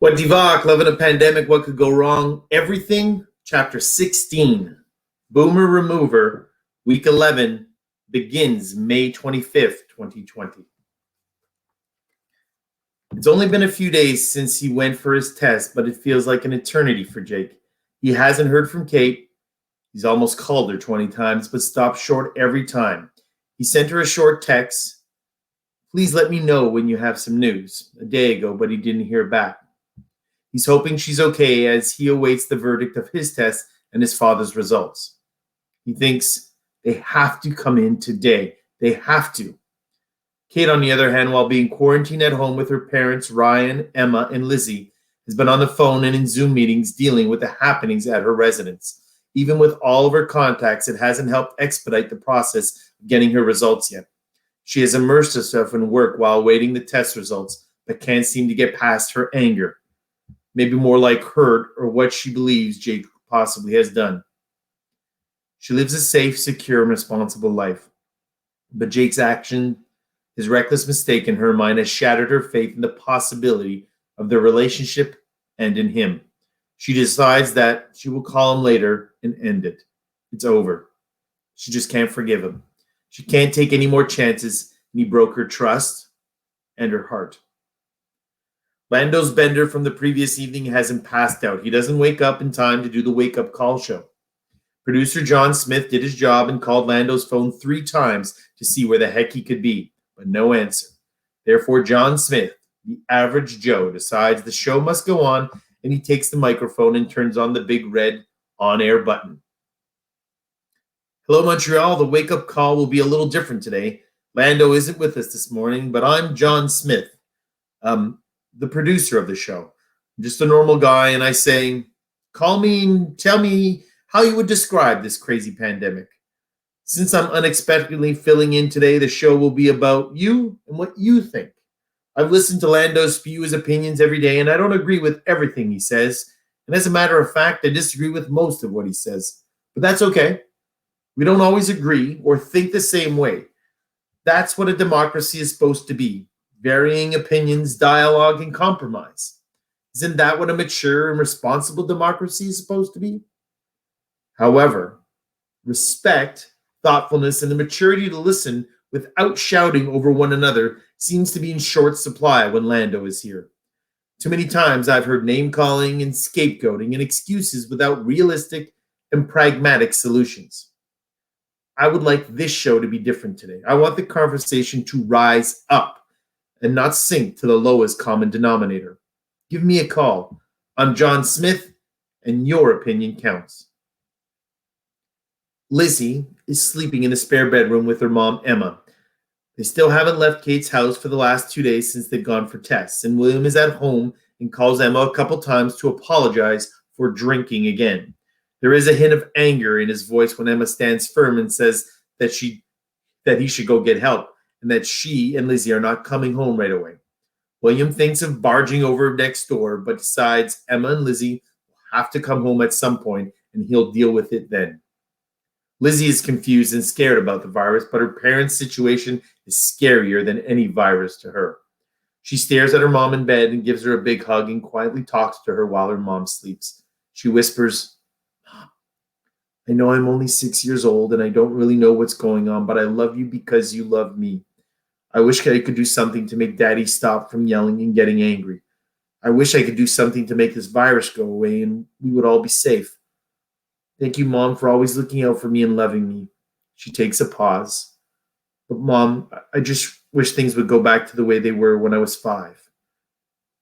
What DIVOC, Love in a Pandemic, What Could Go Wrong? Everything, Chapter 16. Boomer Remover, Week 11, begins May 25th, 2020. It's only been a few days since he went for his test, but it feels like an eternity for Jake. He hasn't heard from Kate. He's almost called her 20 times, but stopped short every time. He sent her a short text. Please let me know when you have some news. A day ago, but he didn't hear back. He's hoping she's okay as he awaits the verdict of his test and his father's results. He thinks they have to come in today. They have to. Kate, on the other hand, while being quarantined at home with her parents, Ryan, Emma, and Lizzie, has been on the phone and in Zoom meetings dealing with the happenings at her residence. Even with all of her contacts, it hasn't helped expedite the process of getting her results yet. She has immersed herself in work while awaiting the test results, but can't seem to get past her anger. Maybe more like hurt or what she believes Jake possibly has done. She lives a safe, secure, and responsible life. But Jake's action, his reckless mistake in her mind, has shattered her faith in the possibility of their relationship and in him. She decides that she will call him later and end it. It's over. She just can't forgive him. She can't take any more chances, and he broke her trust and her heart. Lando's bender from the previous evening hasn't passed out. He doesn't wake up in time to do the wake-up call show. Producer John Smith did his job and called Lando's phone 3 times to see where the heck he could be, but no answer. Therefore, John Smith, the average Joe, decides the show must go on, and he takes the microphone and turns on the big red on-air button. Hello, Montreal. The wake-up call will be a little different today. Lando isn't with us this morning, but I'm John Smith, the producer of the show. I'm just a normal guy, and I say, call me and tell me how you would describe this crazy pandemic. Since I'm unexpectedly filling in today, the show will be about you and what you think. I've listened to Lando spew his opinions every day, and I don't agree with everything he says. And as a matter of fact, I disagree with most of what he says. But that's okay. We don't always agree or think the same way. That's what a democracy is supposed to be. Varying opinions, dialogue, and compromise. Isn't that what a mature and responsible democracy is supposed to be? However, respect, thoughtfulness, and the maturity to listen without shouting over one another seems to be in short supply when Lando is here. Too many times I've heard name-calling and scapegoating and excuses without realistic and pragmatic solutions. I would like this show to be different today. I want the conversation to rise up and not sink to the lowest common denominator. Give me a call. I'm John Smith, and your opinion counts. Lizzie is sleeping in a spare bedroom with her mom, Emma. They still haven't left Kate's house for the last 2 days since they've gone for tests, and William is at home and calls Emma a couple times to apologize for drinking again. There is a hint of anger in his voice when Emma stands firm and says that he should go get help, and that she and Lizzie are not coming home right away. William thinks of barging over next door, but decides Emma and Lizzie will have to come home at some point, and he'll deal with it then. Lizzie is confused and scared about the virus, but her parents' situation is scarier than any virus to her. She stares at her mom in bed and gives her a big hug and quietly talks to her while her mom sleeps. She whispers, "Mom, I know I'm only 6 years old and I don't really know what's going on, but I love you because you love me. I wish I could do something to make Daddy stop from yelling and getting angry. I wish I could do something to make this virus go away and we would all be safe. Thank you, Mom, for always looking out for me and loving me." She takes a pause. "But Mom, I just wish things would go back to the way they were when I was 5.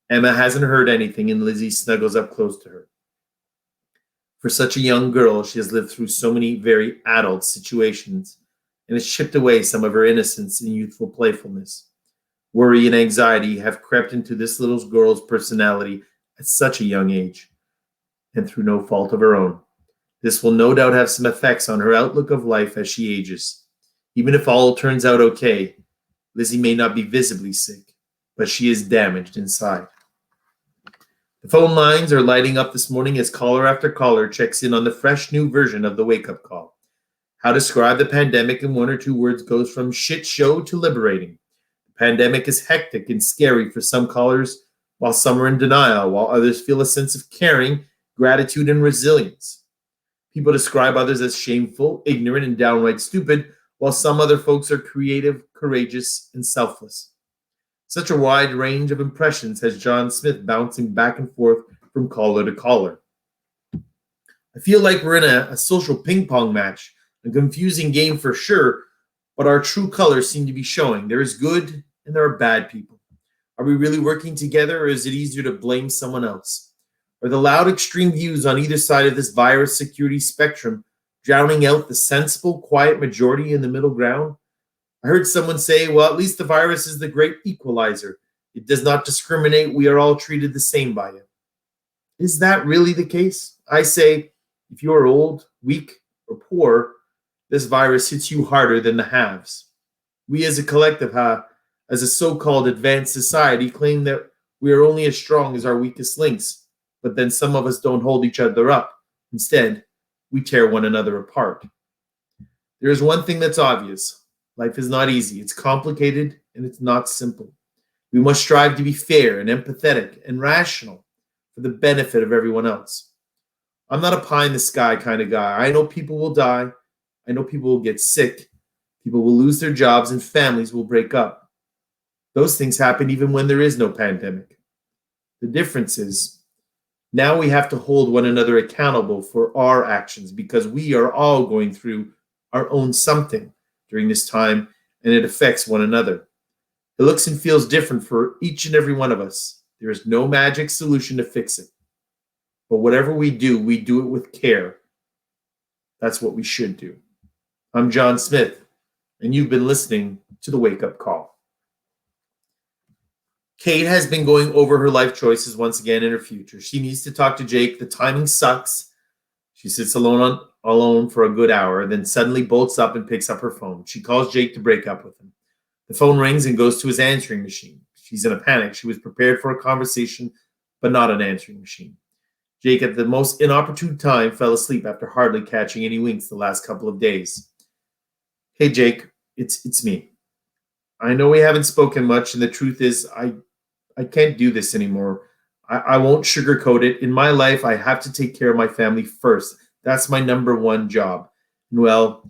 Emma hasn't heard anything, and Lizzie snuggles up close to her. For such a young girl, she has lived through so many very adult situations and has chipped away some of her innocence and youthful playfulness. Worry and anxiety have crept into this little girl's personality at such a young age, and through no fault of her own. This will no doubt have some effects on her outlook of life as she ages. Even if all turns out okay, Lizzie may not be visibly sick, but she is damaged inside." The phone lines are lighting up this morning as caller after caller checks in on the fresh new version of the wake-up call. How to describe the pandemic in 1 or 2 words goes from shit show to liberating. The pandemic is hectic and scary for some callers, while some are in denial, while others feel a sense of caring, gratitude, and resilience. People describe others as shameful, ignorant, and downright stupid, while some other folks are creative, courageous, and selfless. Such a wide range of impressions has John Smith bouncing back and forth from caller to caller. I feel like we're in a social ping pong match, a confusing game for sure, but our true colors seem to be showing. There is good and there are bad people. Are we really working together, or is it easier to blame someone else? Are the loud extreme views on either side of this virus security spectrum drowning out the sensible, quiet majority in the middle ground? I heard someone say, well, at least the virus is the great equalizer. It does not discriminate. We are all treated the same by it. Is that really the case? I say, if you are old, weak, or poor, this virus hits you harder than the haves. We as a collective, as a so-called advanced society, claim that we are only as strong as our weakest links, but then some of us don't hold each other up. Instead, we tear one another apart. There is one thing that's obvious. Life is not easy. It's complicated, and it's not simple. We must strive to be fair and empathetic and rational for the benefit of everyone else. I'm not a pie-in-the-sky kind of guy. I know people will die. I know people will get sick. People will lose their jobs, and families will break up. Those things happen even when there is no pandemic. The difference is, now we have to hold one another accountable for our actions, because we are all going through our own something during this time, and it affects one another. It looks and feels different for each and every one of us. There is no magic solution to fix it. But whatever we do it with care. That's what we should do. I'm John Smith, and you've been listening to The Wake Up Call. Kate has been going over her life choices once again in her future. She needs to talk to Jake. The timing sucks. She sits alone for a good hour, then suddenly bolts up and picks up her phone. She calls Jake to break up with him. The phone rings and goes to his answering machine. She's in a panic. She was prepared for a conversation, but not an answering machine. Jake, at the most inopportune time, fell asleep after hardly catching any winks the last couple of days. Hey, Jake, it's me. I know we haven't spoken much, and the truth is I can't do this anymore. I won't sugarcoat it. In my life, I have to take care of my family first. That's my number one job. And well,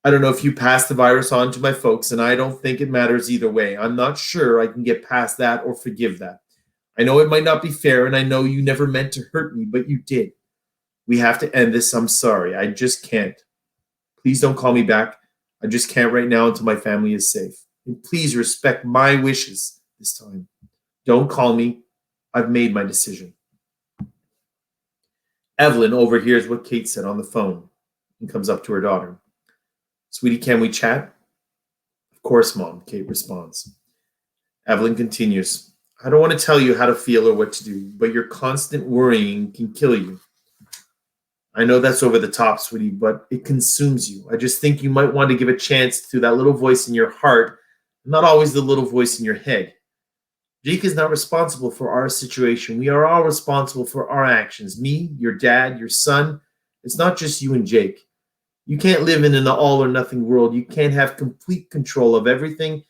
I don't know if you pass the virus on to my folks, and I don't think it matters either way. I'm not sure I can get past that or forgive that. I know it might not be fair, and I know you never meant to hurt me, but you did. We have to end this. I'm sorry. I just can't. Please don't call me back. I just can't right now until my family is safe. And please respect my wishes this time. Don't call me. I've made my decision. Evelyn overhears what Kate said on the phone and comes up to her daughter. Sweetie, can we chat? Of course, Mom, Kate responds. Evelyn continues. I don't want to tell you how to feel or what to do, but your constant worrying can kill you. I know that's over the top, sweetie, but it consumes you. I just think you might want to give a chance to that little voice in your heart, not always the little voice in your head. Jake is not responsible for our situation. We are all responsible for our actions. Me, your dad, your son. It's not just you and Jake. You can't live in an all or nothing world. You can't have complete control of everything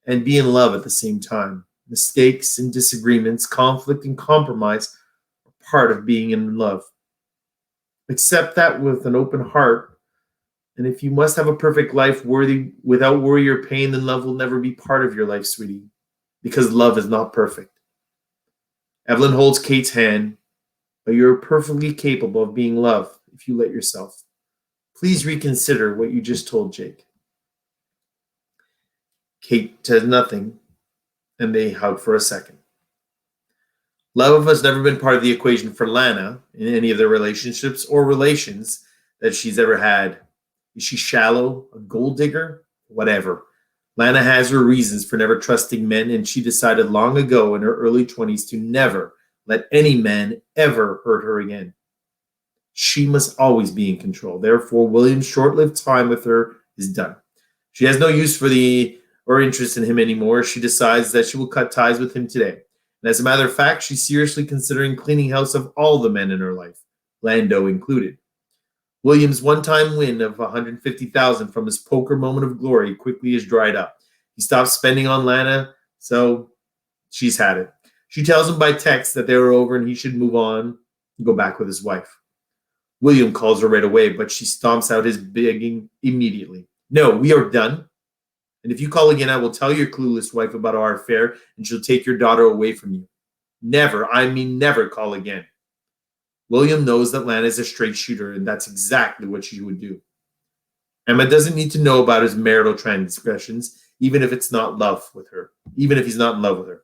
and be in love at the same time. Mistakes and disagreements, conflict and compromise are part of being in love. Accept that with an open heart. And if you must have a perfect life without worry or pain, then love will never be part of your life, sweetie, because love is not perfect. Evelyn holds Kate's hand, but you're perfectly capable of being loved if you let yourself. Please reconsider what you just told Jake. Kate says nothing, and they hug for a second. Love has never been part of the equation for Lana in any of their relationships or relations that she's ever had. Is she shallow, a gold digger? Whatever. Lana has her reasons for never trusting men, and she decided long ago in her early 20s to never let any man ever hurt her again. She must always be in control. Therefore, William's short-lived time with her is done. She has no use for or interest in him anymore. She decides that she will cut ties with him today. And as a matter of fact, she's seriously considering cleaning house of all the men in her life, Lando included. William's one-time win of $150,000 from his poker moment of glory quickly is dried up. He stopped spending on Lana, so she's had it. She tells him by text that they were over and he should move on and go back with his wife. William calls her right away, but she stomps out his begging immediately. No, we are done. And if you call again, I will tell your clueless wife about our affair and she'll take your daughter away from you. Never, I mean never call again. William knows that Lana is a straight shooter, and that's exactly what she would do. Emma doesn't need to know about his marital transgressions, even if it's not love with her, even if he's not in love with her.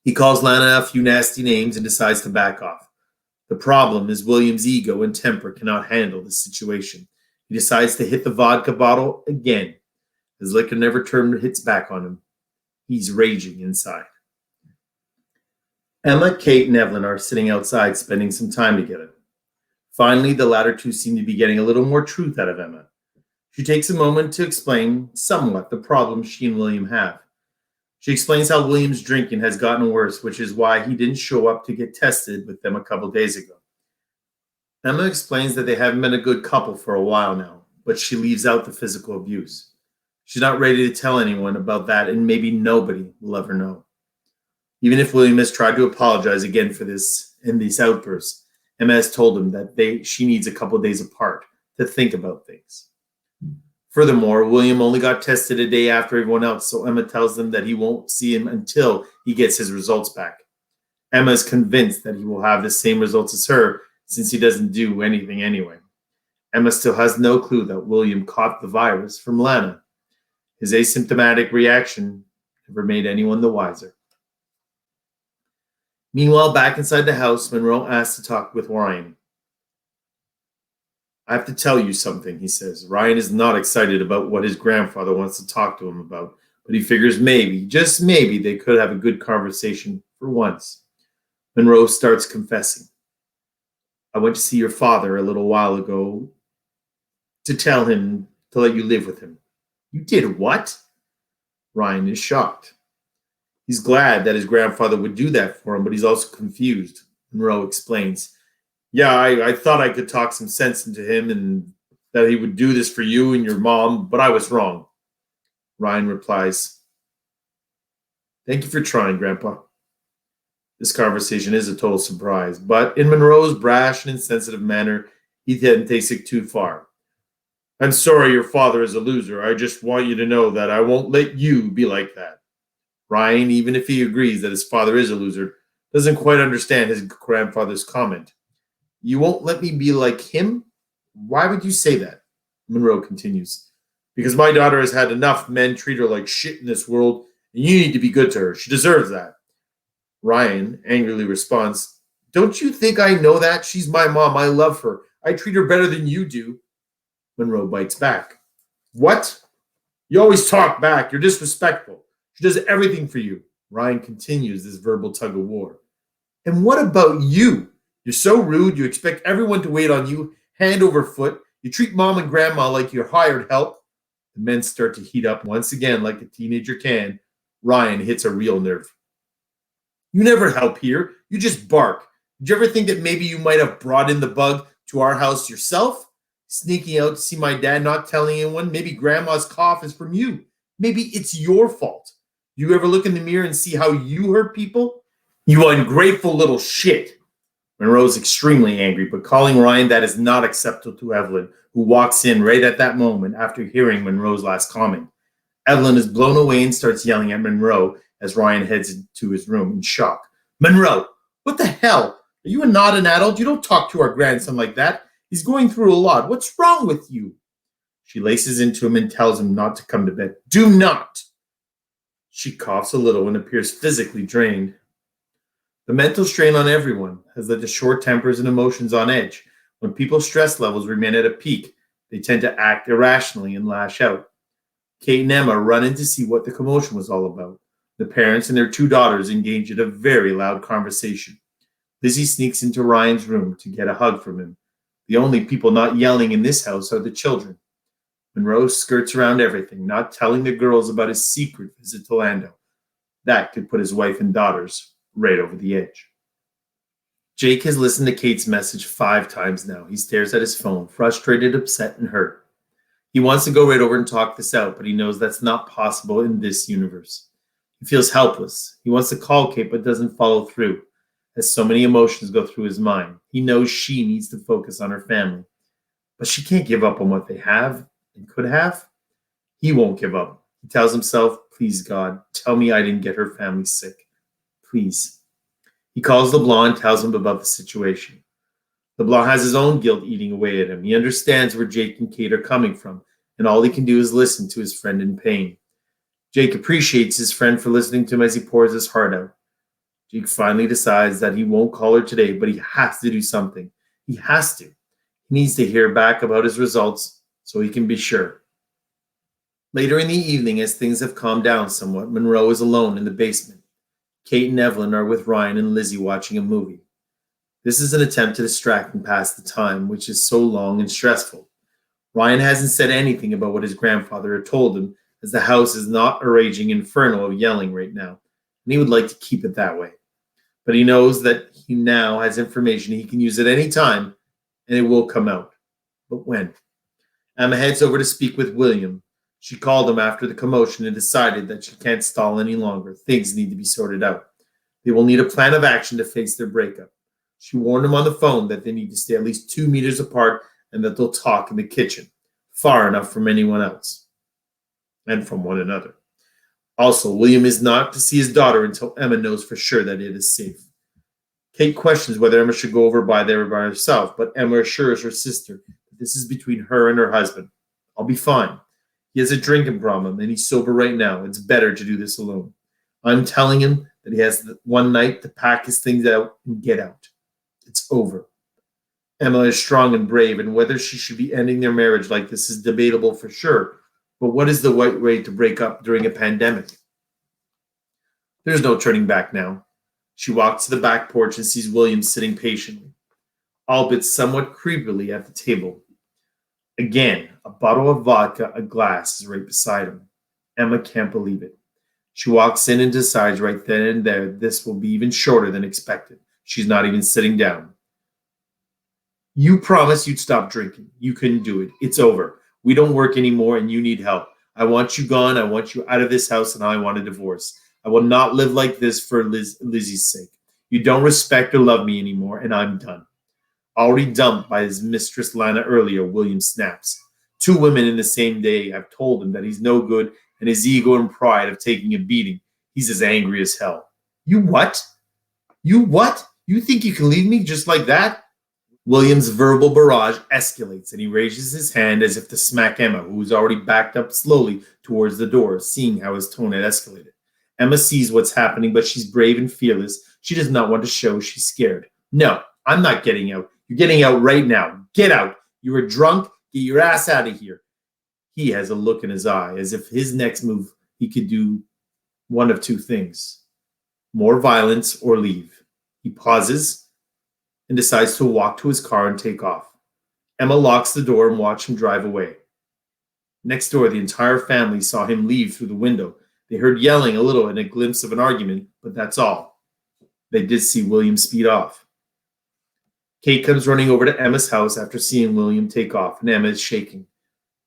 He calls Lana a few nasty names and decides to back off. The problem is William's ego and temper cannot handle this situation. He decides to hit the vodka bottle again. His liquor never hits back on him. He's raging inside. Emma, Kate, and Evelyn are sitting outside spending some time together. Finally, the latter two seem to be getting a little more truth out of Emma. She takes a moment to explain somewhat the problems she and William have. She explains how William's drinking has gotten worse, which is why he didn't show up to get tested with them a couple days ago. Emma explains that they haven't been a good couple for a while now, but she leaves out the physical abuse. She's not ready to tell anyone about that, and maybe nobody will ever know. Even if William has tried to apologize again for this and these outbursts, Emma has told him that she needs a couple days apart to think about things. Furthermore, William only got tested a day after everyone else, so Emma tells them that he won't see him until he gets his results back. Emma is convinced that he will have the same results as her since he doesn't do anything anyway. Emma still has no clue that William caught the virus from Lana. His asymptomatic reaction never made anyone the wiser. Meanwhile, back inside the house, Monroe asks to talk with Ryan. I have to tell you something, he says. Ryan is not excited about what his grandfather wants to talk to him about, but he figures maybe, just maybe, they could have a good conversation for once. Monroe starts confessing. I went to see your father a little while ago to tell him to let you live with him. You did what? Ryan is shocked. He's glad that his grandfather would do that for him, but he's also confused. Monroe explains. Yeah, I thought I could talk some sense into him and that he would do this for you and your mom, but I was wrong. Ryan replies, thank you for trying, Grandpa. This conversation is a total surprise, but in Monroe's brash and insensitive manner, he then takes it too far. I'm sorry your father is a loser. I just want you to know that I won't let you be like that. Ryan, even if he agrees that his father is a loser, doesn't quite understand his grandfather's comment. You won't let me be like him? Why would you say that? Monroe continues. Because my daughter has had enough men treat her like shit in this world, and you need to be good to her. She deserves that. Ryan angrily responds, don't you think I know that? She's my mom. I love her. I treat her better than you do. Monroe bites back. What? You always talk back. You're disrespectful. She does everything for you. Ryan continues this verbal tug of war. And what about you? You're so rude. You expect everyone to wait on you, hand over foot. You treat mom and grandma like you're hired help. The men start to heat up once again like a teenager can. Ryan hits a real nerve. You never help here. You just bark. Did you ever think that maybe you might have brought in the bug to our house yourself? Sneaking out to see my dad, not telling anyone. Maybe grandma's cough is from you. Maybe it's your fault. Do you ever look in the mirror and see how you hurt people? You ungrateful little shit. Monroe's extremely angry, but calling Ryan that is not acceptable to Evelyn, who walks in right at that moment after hearing Monroe's last comment. Evelyn is blown away and starts yelling at Monroe as Ryan heads into his room in shock. Monroe, what the hell? Are you not an adult? You don't talk to our grandson like that. He's going through a lot. What's wrong with you? She laces into him and tells him not to come to bed. Do not. She coughs a little and appears physically drained. The mental strain on everyone has led to short tempers and emotions on edge. When people's stress levels remain at a peak, they tend to act irrationally and lash out. Kate and Emma run in to see what the commotion was all about. The parents and their two daughters engage in a very loud conversation. Lizzie sneaks into Ryan's room to get a hug from him. The only people not yelling in this house are the children. Monroe skirts around everything, not telling the girls about his secret visit to Lando. That could put his wife and daughters right over the edge. Jake has listened to Kate's message 5 times now. He stares at his phone, frustrated, upset, and hurt. He wants to go right over and talk this out, but he knows that's not possible in this universe. He He feels helpless. He wants to call Kate but doesn't follow through, as so many emotions go through his mind. He knows she needs to focus on her family, but she can't give up on what they have and could have. He won't give up. He tells himself, please, God, tell me I didn't get her family sick. Please. He calls LeBlanc and tells him about the situation. LeBlanc has his own guilt eating away at him. He understands where Jake and Kate are coming from, and all he can do is listen to his friend in pain. Jake appreciates his friend for listening to him as he pours his heart out. Jake finally decides that he won't call her today, but he has to do something. He has to. He needs to hear back about his results so he can be sure. Later in the evening, as things have calmed down somewhat, Monroe is alone in the basement. Kate and Evelyn are with Ryan and Lizzie watching a movie. This is an attempt to distract and pass the time, which is so long and stressful. Ryan hasn't said anything about what his grandfather had told him, as the house is not a raging inferno of yelling right now, and he would like to keep it that way. But he knows that he now has information he can use at any time, and it will come out. But when? Emma heads over to speak with William. She called him after the commotion and decided that she can't stall any longer. Things need to be sorted out. They will need a plan of action to face their breakup. She warned him on the phone that they need to stay at least 2 meters apart and that they'll talk in the kitchen, far enough from anyone else and from one another. Also, William is not to see his daughter until Emma knows for sure that it is safe. Kate questions whether Emma should go over by there by herself, but Emma assures her sister that this is between her and her husband. I'll be fine. He has a drinking problem, and he's sober right now. It's better to do this alone. I'm telling him that he has one night to pack his things out and get out. It's over. Emma is strong and brave, and whether she should be ending their marriage like this is debatable for sure. But what is the right way to break up during a pandemic? There's no turning back now. She walks to the back porch and sees William sitting patiently, albeit somewhat creepily, at the table. Again, a bottle of vodka, a glass, is right beside him. Emma can't believe it. She walks in and decides right then and there this will be even shorter than expected. She's not even sitting down. You promised you'd stop drinking. You couldn't do it. It's over. We don't work anymore and you need help. I want you gone. I want you out of this house and I want a divorce. I will not live like this for Lizzie's sake. You don't respect or love me anymore and I'm done. Already dumped by his mistress Lana earlier, William snaps. 2 women in the same day have told him that he's no good and his ego and pride of taking a beating. He's as angry as hell. You what? You what? You think you can leave me just like that? William's verbal barrage escalates and he raises his hand as if to smack Emma, who is already backed up slowly towards the door, seeing how his tone had escalated. Emma sees what's happening, but she's brave and fearless. She does not want to show she's scared. No, I'm not getting out. You're getting out right now. Get out. You were drunk. Get your ass out of here. He has a look in his eye as if his next move he could do one of 2 things. More violence or leave. He pauses and decides to walk to his car and take off. Emma locks the door and watches him drive away. Next door, the entire family saw him leave through the window. They heard yelling a little and a glimpse of an argument, but that's all. They did see William speed off. Kate comes running over to Emma's house after seeing William take off, and Emma is shaking.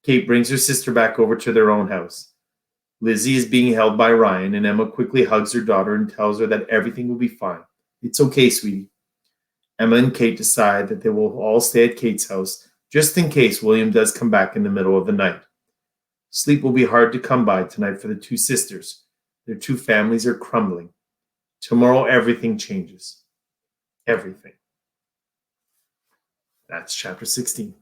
Kate brings her sister back over to their own house. Lizzie is being held by Ryan, and Emma quickly hugs her daughter and tells her that everything will be fine. It's okay, sweetie. Emma and Kate decide that they will all stay at Kate's house, just in case William does come back in the middle of the night. Sleep will be hard to come by tonight for the 2 sisters. Their 2 families are crumbling. Tomorrow, everything changes. Everything. That's chapter 16.